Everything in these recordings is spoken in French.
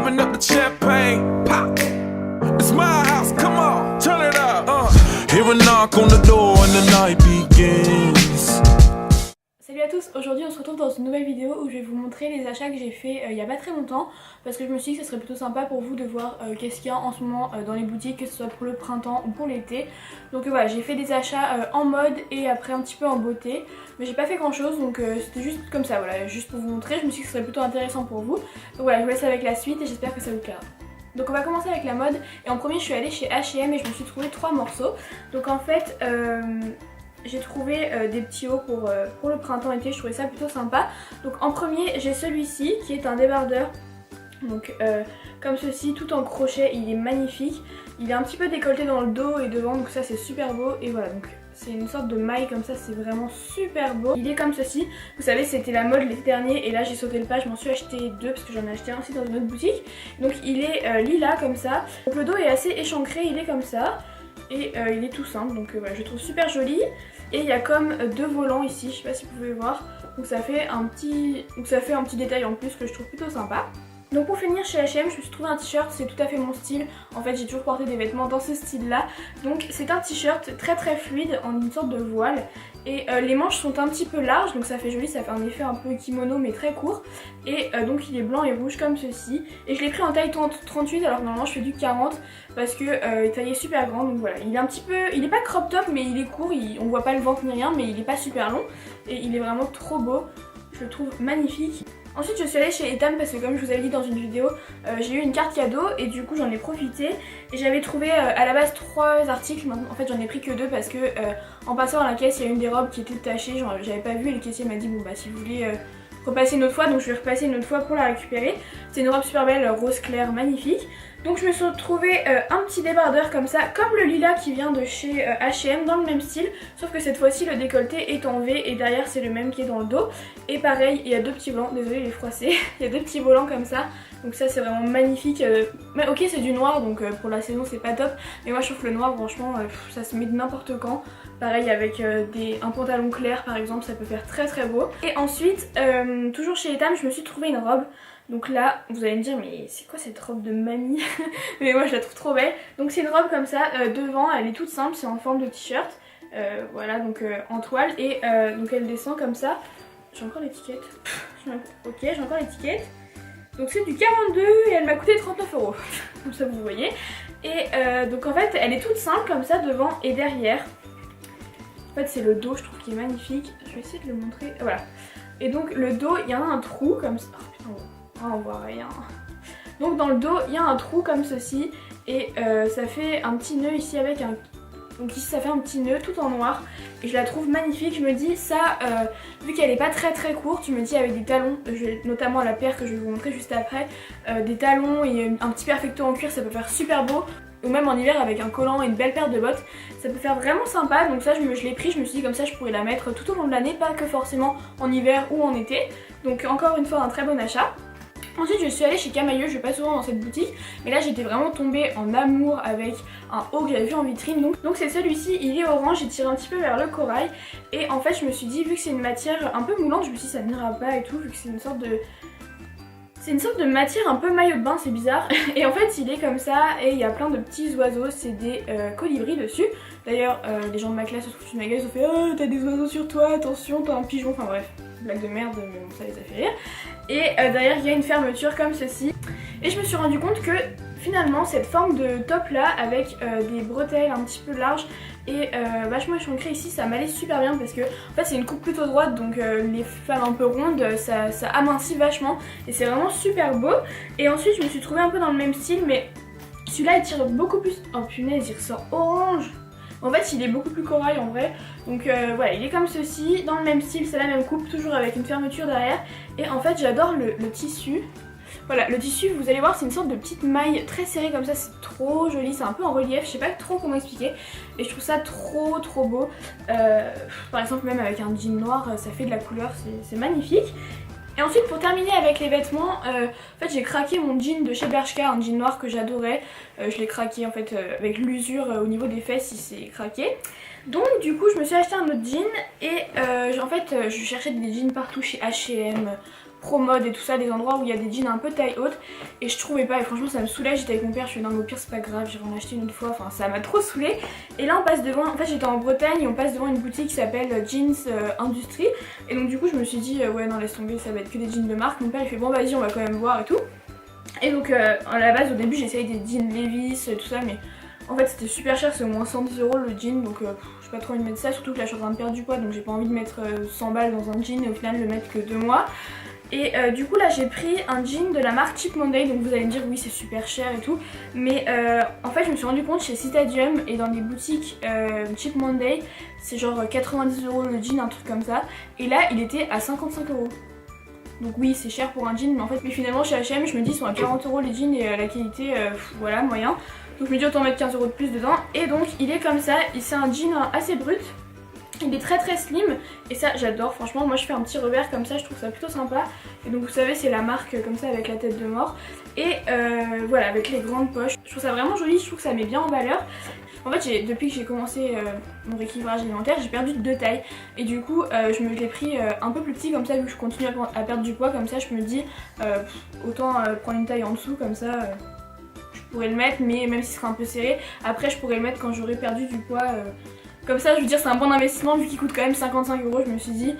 open up the champagne, pop. It's my house, come on, turn it up. Hear a knock on the door and the night begins. Salut à tous, aujourd'hui on se retrouve dans une nouvelle vidéo où je vais vous montrer les achats que j'ai fait il y a pas très longtemps parce que je me suis dit que ce serait plutôt sympa pour vous de voir qu'est-ce qu'il y a en ce moment dans les boutiques, que ce soit pour le printemps ou pour l'été. Donc voilà, j'ai fait des achats en mode et après un petit peu en beauté, mais j'ai pas fait grand chose, donc c'était juste comme ça, voilà, juste pour vous montrer. Je me suis dit que ce serait plutôt intéressant pour vous, donc voilà, je vous laisse avec la suite et j'espère que ça vous plaira. Donc on va commencer avec la mode et en premier je suis allée chez H&M et je me suis trouvé 3 morceaux. Donc en fait j'ai trouvé des petits hauts pour le printemps-été, je trouvais ça plutôt sympa. Donc en premier j'ai celui-ci qui est un débardeur, donc comme ceci, tout en crochet, il est magnifique. Il est un petit peu décolleté dans le dos et devant, donc ça c'est super beau. Et voilà, donc c'est une sorte de maille comme ça, c'est vraiment super beau. Il est comme ceci, vous savez c'était la mode l'été dernier et là j'ai sauté le pas, je m'en suis acheté 2 parce que j'en ai acheté un aussi dans une autre boutique. Donc il est lilas comme ça, donc le dos est assez échancré, il est comme ça. Et il est tout simple, donc voilà, je le trouve super joli. Et il y a comme 2 volants ici, je sais pas si vous pouvez voir. Donc ça fait un petit détail en plus que je trouve plutôt sympa. Donc pour finir chez H&M, je me suis trouvé un t-shirt, c'est tout à fait mon style. En fait j'ai toujours porté des vêtements dans ce style là. Donc c'est un t-shirt très très fluide en une sorte de voile. Et les manches sont un petit peu larges, donc ça fait joli, ça fait un effet un peu kimono mais très court. Et donc il est blanc et rouge comme ceci. Et je l'ai pris en taille 38, alors normalement je fais du 40 parce que taille est super grande. Donc voilà, il est un petit peu, il est pas crop top mais il est court, on voit pas le ventre ni rien, mais il est pas super long. Et il est vraiment trop beau, je le trouve magnifique. Ensuite je suis allée chez Etam parce que comme je vous avais dit dans une vidéo, j'ai eu une carte cadeau et du coup j'en ai profité. Et j'avais trouvé à la base 3 articles, maintenant en fait j'en ai pris que 2 parce que en passant à la caisse il y a une des robes qui était tachée, j'avais pas vu et le caissier m'a dit bon bah si vous voulez repasser une autre fois, donc je vais repasser une autre fois pour la récupérer. C'est une robe super belle, rose clair, magnifique. Donc je me suis retrouvée un petit débardeur comme ça, comme le lilas qui vient de chez H&M, dans le même style, sauf que cette fois-ci le décolleté est en V et derrière c'est le même qui est dans le dos. Et pareil, il y a 2 petits volants, désolée il est froissé, il y a 2 petits volants comme ça, donc ça c'est vraiment magnifique. Mais ok c'est du noir donc pour la saison c'est pas top, mais moi je trouve que le noir franchement ça se met de n'importe quand. Pareil avec un pantalon clair par exemple, ça peut faire très très beau. Et ensuite, toujours chez Etam, je me suis trouvé une robe. Donc là, vous allez me dire mais c'est quoi cette robe de mamie? Mais moi je la trouve trop belle. Donc c'est une robe comme ça, devant elle est toute simple, c'est en forme de t-shirt. Voilà donc en toile et donc elle descend comme ça. J'ai encore l'étiquette. Ok, j'ai encore l'étiquette. Donc c'est du 42 et elle m'a coûté 39 €. Comme ça vous voyez. Et donc en fait elle est toute simple comme ça devant et derrière. En fait c'est le dos je trouve qui est magnifique. Je vais essayer de le montrer. Voilà. Et donc le dos il y a un trou comme ça. Oh putain on voit rien. Donc dans le dos il y a un trou comme ceci. Et ça fait un petit nœud ici avec un... Donc ici ça fait un petit nœud tout en noir. Et je la trouve magnifique. Je me dis ça, vu qu'elle est pas très très courte, je me dis avec des talons, notamment à la paire que je vais vous montrer juste après, des talons et un petit perfecto en cuir ça peut faire super beau. Ou même en hiver avec un collant et une belle paire de bottes, ça peut faire vraiment sympa. Donc ça je l'ai pris, je me suis dit comme ça je pourrais la mettre tout au long de l'année, pas que forcément en hiver ou en été. Donc encore une fois un très bon achat. Ensuite je suis allée chez Camaïeu, je vais pas souvent dans cette boutique, mais là j'étais vraiment tombée en amour avec un haut que j'avais vu en vitrine. Donc c'est celui-ci, il est orange, j'ai tiré un petit peu vers le corail. Et en fait je me suis dit, vu que c'est une matière un peu moulante, je me suis dit ça n'ira pas et tout, vu que c'est une sorte de... C'est une sorte de matière un peu maillot de bain, c'est bizarre. Et en fait il est comme ça et il y a plein de petits oiseaux, c'est des colibris dessus. D'ailleurs les gens de ma classe se foutent de ma gueule, ils ont fait oh t'as des oiseaux sur toi, attention t'as un pigeon, enfin bref, blague de merde mais bon ça les a fait rire. Et derrière il y a une fermeture comme ceci. Et je me suis rendu compte que finalement cette forme de top là avec des bretelles un petit peu larges et vachement échancrées ici, ça m'allait super bien parce que en fait c'est une coupe plutôt droite, donc les femmes un peu rondes ça amincit vachement et c'est vraiment super beau. Et ensuite je me suis trouvée un peu dans le même style, mais celui-là il tire beaucoup plus. Oh punaise, il ressort orange. En fait il est beaucoup plus corail en vrai. Donc voilà, il est comme ceci, dans le même style, c'est la même coupe, toujours avec une fermeture derrière. Et en fait j'adore le tissu. Voilà, le tissu, vous allez voir, c'est une sorte de petite maille très serrée comme ça, c'est trop joli, c'est un peu en relief, je sais pas trop comment expliquer. Et je trouve ça trop trop beau. Par exemple même avec un jean noir, ça fait de la couleur, c'est magnifique. Et ensuite pour terminer avec les vêtements, en fait j'ai craqué mon jean de chez Bershka, un jean noir que j'adorais. Je l'ai craqué en fait avec l'usure au niveau des fesses, il s'est craqué. Donc du coup je me suis acheté un autre jean et en fait je cherchais des jeans partout chez H&M, Pro Mode et tout ça, des endroits où il y a des jeans un peu taille haute, et je trouvais pas, et franchement ça me soulage. J'étais avec mon père, je suis non mais au pire c'est pas grave, j'irai en acheter une autre fois, enfin ça m'a trop saoulé. Et là on passe devant, en fait j'étais en Bretagne et on passe devant une boutique qui s'appelle Jeans Industrie, et donc du coup je me suis dit ouais non laisse tomber, ça va être que des jeans de marque. Mon père il fait bon vas-y on va quand même voir et tout. Et donc à la base au début j'essayais des jeans Levi's tout ça, mais en fait c'était super cher, c'est au moins 110 € le jean, donc j'ai pas trop envie de mettre ça, surtout que là je suis en train de perdre du poids, donc j'ai pas envie de mettre 100 balles dans un jean et au final le mettre que 2 mois. Et du coup là j'ai pris un jean de la marque Cheap Monday, donc vous allez me dire oui c'est super cher et tout, mais en fait je me suis rendu compte chez Citadium et dans des boutiques Cheap Monday c'est genre 90 € le jean, un truc comme ça, et là il était à 55 €. Donc oui c'est cher pour un jean, mais finalement chez H&M je me dis ils sont à 40 € les jeans et la qualité voilà moyen. Donc je me dis autant mettre 15 € de plus dedans, et donc il est comme ça, c'est un jean assez brut. Il est très très slim et ça j'adore, franchement moi je fais un petit revers comme ça, je trouve ça plutôt sympa. Et donc vous savez c'est la marque comme ça avec la tête de mort, et voilà avec les grandes poches. Je trouve ça vraiment joli, je trouve que ça met bien en valeur. En fait depuis que j'ai commencé mon rééquilibrage alimentaire j'ai perdu 2 tailles, et du coup je me l'ai pris un peu plus petit comme ça, vu que je continue à perdre du poids comme ça, je me dis autant prendre une taille en dessous comme ça. Je pourrais le mettre, mais même si ce sera un peu serré, après je pourrais le mettre quand j'aurai perdu du poids. Comme ça je veux dire c'est un bon investissement vu qu'il coûte quand même 55 €, je me suis dit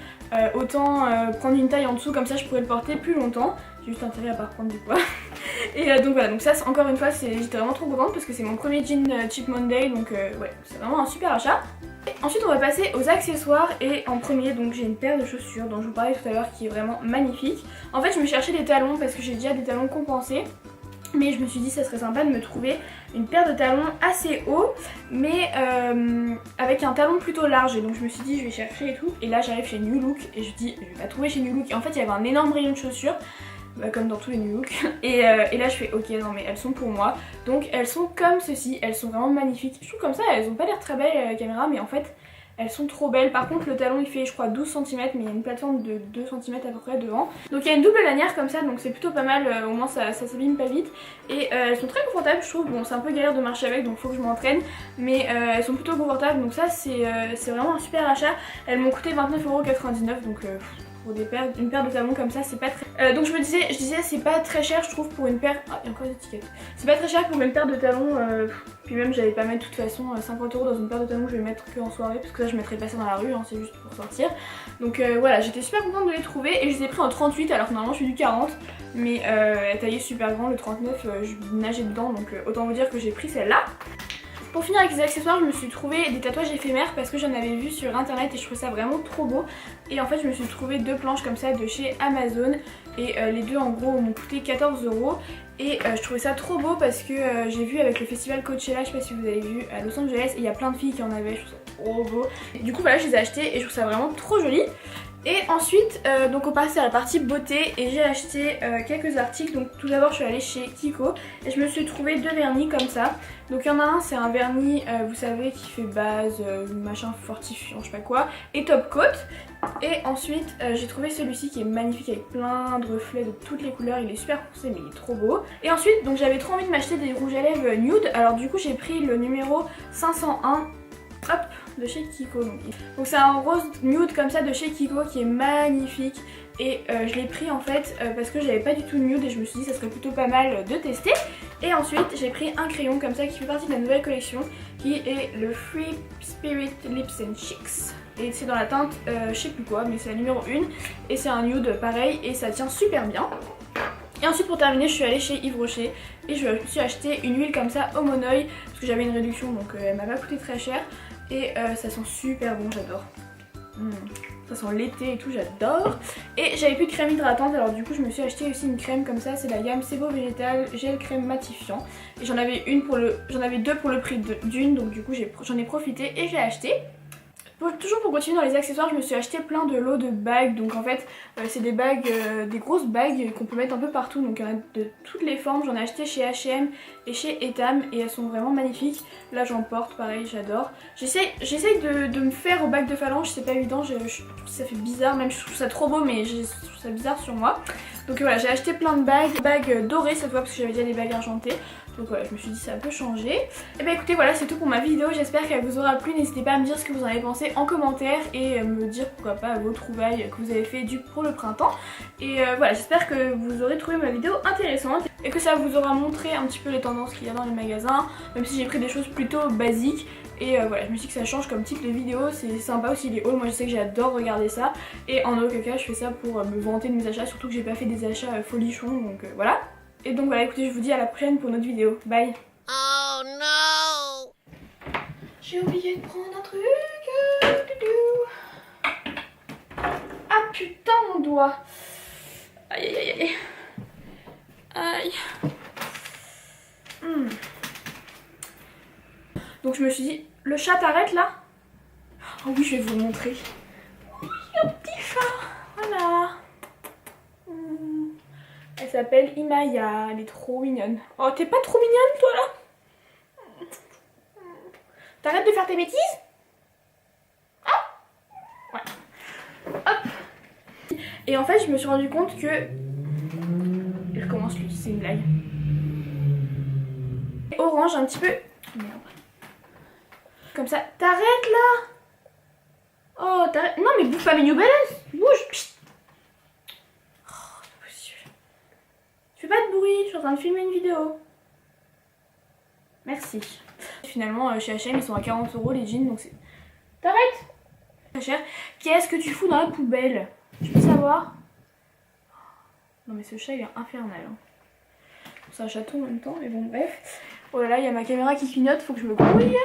autant prendre une taille en dessous, comme ça je pourrais le porter plus longtemps. J'ai juste intérêt à pas reprendre du poids. Et donc voilà, donc ça encore une fois j'étais vraiment trop contente parce que c'est mon premier jean Cheap Monday, donc ouais c'est vraiment un super achat. Et ensuite on va passer aux accessoires, et en premier donc j'ai une paire de chaussures dont je vous parlais tout à l'heure qui est vraiment magnifique. En fait je me cherchais des talons parce que j'ai déjà des talons compensés, mais je me suis dit ça serait sympa de me trouver une paire de talons assez hauts, mais avec un talon plutôt large. Et donc je me suis dit je vais chercher et tout, et là j'arrive chez New Look et je dis je vais la trouver chez New Look, et en fait il y avait un énorme rayon de chaussures, comme dans tous les New Look. Et là je fais ok non mais elles sont pour moi, donc elles sont comme ceci, elles sont vraiment magnifiques. Je trouve comme ça elles ont pas l'air très belles à la caméra, mais en fait elles sont trop belles. Par contre le talon il fait je crois 12 cm, mais il y a une plateforme de 2 cm à peu près devant. Donc il y a une double lanière comme ça, donc c'est plutôt pas mal, au moins ça s'abîme pas vite. Et elles sont très confortables je trouve, bon c'est un peu galère de marcher avec donc faut que je m'entraîne, mais elles sont plutôt confortables, donc ça c'est vraiment un super achat. Elles m'ont coûté 29,99 €, donc pour une paire de talons comme ça c'est pas très... donc je disais c'est pas très cher je trouve pour une paire... Ah il y a encore des étiquettes. C'est pas très cher pour une paire de talons, puis même j'allais pas mettre de toute façon 50 € dans une paire de talons que je vais mettre que en soirée, parce que ça je mettrais pas ça dans la rue, hein, c'est juste pour sortir. Donc voilà, j'étais super contente de les trouver, et je les ai pris en 38 alors que normalement je suis du 40, mais elle taillait super grand, le 39 je nageais dedans, donc autant vous dire que j'ai pris celle-là. Pour finir avec les accessoires, je me suis trouvé des tatouages éphémères parce que j'en avais vu sur internet et je trouvais ça vraiment trop beau. Et en fait je me suis trouvé 2 planches comme ça de chez Amazon, et les deux en gros m'ont coûté 14 €. Et je trouvais ça trop beau parce que j'ai vu avec le festival Coachella, je sais pas si vous avez vu, à Los Angeles, et il y a plein de filles qui en avaient, je trouve ça trop beau. Et du coup voilà je les ai achetés et je trouve ça vraiment trop joli. Et ensuite donc on passe à la partie beauté, et j'ai acheté quelques articles. Donc tout d'abord je suis allée chez Kiko et je me suis trouvé 2 vernis comme ça. Donc il y en a un, c'est un vernis vous savez qui fait base, machin fortifiant je sais pas quoi, et top coat. Et ensuite j'ai trouvé celui-ci qui est magnifique avec plein de reflets de toutes les couleurs, il est super foncé mais il est trop beau. Et ensuite donc j'avais trop envie de m'acheter des rouges à lèvres nude, alors du coup j'ai pris le numéro 501, hop, de chez Kiko. Donc c'est un rose nude comme ça de chez Kiko qui est magnifique, et je l'ai pris en fait parce que j'avais pas du tout de nude et je me suis dit ça serait plutôt pas mal de tester. Et ensuite j'ai pris un crayon comme ça qui fait partie de la nouvelle collection qui est le Free Spirit Lips and Cheeks, et c'est dans la teinte je sais plus quoi, mais c'est la numéro 1 et c'est un nude pareil et ça tient super bien. Et ensuite pour terminer je suis allée chez Yves Rocher et je me suis acheté une huile comme ça au Monoeil parce que j'avais une réduction, donc elle m'a pas coûté très cher, et ça sent super bon, j'adore. Ça sent l'été et tout, j'adore. Et j'avais plus de crème hydratante, alors du coup je me suis acheté aussi une crème comme ça, c'est la gamme Sebo Végétal Gel Crème Matifiant. Et j'en avais deux pour le prix d'une, donc du coup j'en ai profité et je l'ai acheté. Toujours pour continuer dans les accessoires, je me suis acheté plein de lots de bagues. Donc en fait c'est des bagues, des grosses bagues qu'on peut mettre un peu partout, donc il y en a de toutes les formes. J'en ai acheté chez H&M et chez Etam et elles sont vraiment magnifiques. Là j'en porte, pareil, j'adore. J'essaye de me faire aux bagues de phalange, c'est pas évident, ça fait bizarre, même je trouve ça trop beau mais je trouve ça bizarre sur moi. Donc voilà, j'ai acheté plein de bagues dorées cette fois parce que j'avais déjà des bagues argentées. Donc voilà, je me suis dit ça peut changer. Et bah écoutez, voilà c'est tout pour ma vidéo, j'espère qu'elle vous aura plu. N'hésitez pas à me dire ce que vous en avez pensé raconter en commentaire et me dire pourquoi pas vos trouvailles que vous avez fait pour le printemps. Et voilà, j'espère que vous aurez trouvé ma vidéo intéressante et que ça vous aura montré un petit peu les tendances qu'il y a dans les magasins, même si j'ai pris des choses plutôt basiques. Et voilà, je me suis dit que ça change comme type de vidéo, c'est sympa aussi les hauls, moi je sais que j'adore regarder ça. Et en aucun cas je fais ça pour me vanter de mes achats, surtout que j'ai pas fait des achats folichons, donc voilà. Et donc voilà, écoutez, je vous dis à la prochaine pour une autre vidéo, bye. Oh no! J'ai oublié de prendre un truc. Ah putain mon doigt. Aïe aïe aïe aïe. Aïe. Donc je me suis dit, le chat t'arrête là? Oh oui, je vais vous le montrer. Oui, un petit chat. Voilà. Elle s'appelle Imaya, elle est trop mignonne. Oh, t'es pas trop mignonne toi là? T'arrêtes de faire tes bêtises? Ah ouais. Hop. Et en fait, je me suis rendu compte que... Il recommence lui, c'est une blague. Orange un petit peu... Merde. Comme ça, t'arrêtes là. Oh, t'arrêtes. Non mais bouffe pas mes New Balance. Bouge. Psst. Oh, c'est pas possible. Fais pas de bruit, je suis en train de filmer une vidéo. Merci. Finalement, chez H&M, ils sont à 40 € les jeans, donc c'est... T'arrêtes. Très cher. Qu'est-ce que tu fous dans la poubelle? Je peux savoir? Non mais ce chat, il est infernal. Hein. C'est un chaton en même temps, mais bon, bref. Oh là là, il y a ma caméra qui clignote, faut que je me grouille.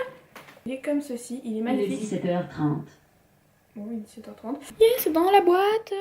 Il est comme ceci, il est magnifique. Il est 17h30. Oui, 17h30. Yeah, c'est dans la boîte.